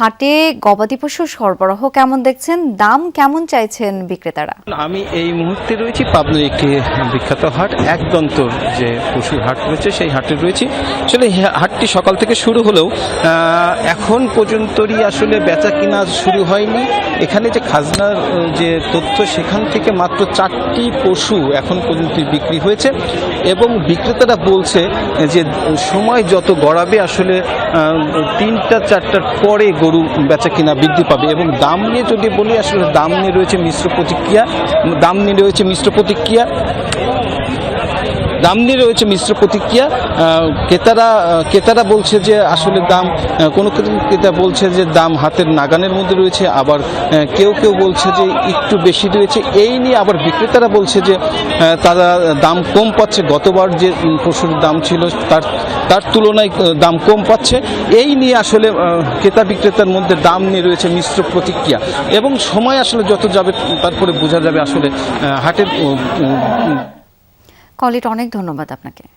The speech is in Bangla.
হাটে গবাদি পশুর সরবরাহ কেমন দেখছেন, দাম কেমন চাইছেন বিক্রেতারা? আমি এই মুহূর্তে রয়েছি পাবনার একটি বিখ্যাত হাট একদন্তর যে পশুর হাট রয়েছে সেই হাটে রয়েছি। আসলে হাটটি সকাল থেকে শুরু হলেও এখন পর্যন্তই আসলে বেচা কিনা শুরু হয়নি। এখানে যে খাজনার যে তথ্য সেখান থেকে মাত্র 4টি পশু এখন পর্যন্ত বিক্রি হয়েছে এবং বিক্রেতারা বলছে যে সময় যত গড়াবে আসলে 3-4টার পরে গরু বেচা কিনা বৃদ্ধি পাবে। এবং দাম নিয়ে যদি বলি আসলে দাম নিয়ে রয়েছে মিশ্র প্রতিক্রিয়া। ক্রেতারা বলছে যে আসলে দাম কোনো ক্রেতা বলছে যে দাম হাতের নাগানের মধ্যে রয়েছে, আবার কেউ বলছে যে একটু বেশি রয়েছে। এই নিয়ে আবার বিক্রেতারা বলছে যে তারা দাম কম পাচ্ছে, গতবার যে পশুর দাম ছিল তার তুলনায় দাম কম পাচ্ছে। এই নিয়ে আসলে ক্রেতা বিক্রেতার মধ্যে দাম নিয়ে রয়েছে মিশ্র প্রতিক্রিয়া এবং সময় আসলে যত যাবে তারপরে বোঝা যাবে আসলে হাটের। কলিট, অনেক ধন্যবাদ আপনাকে।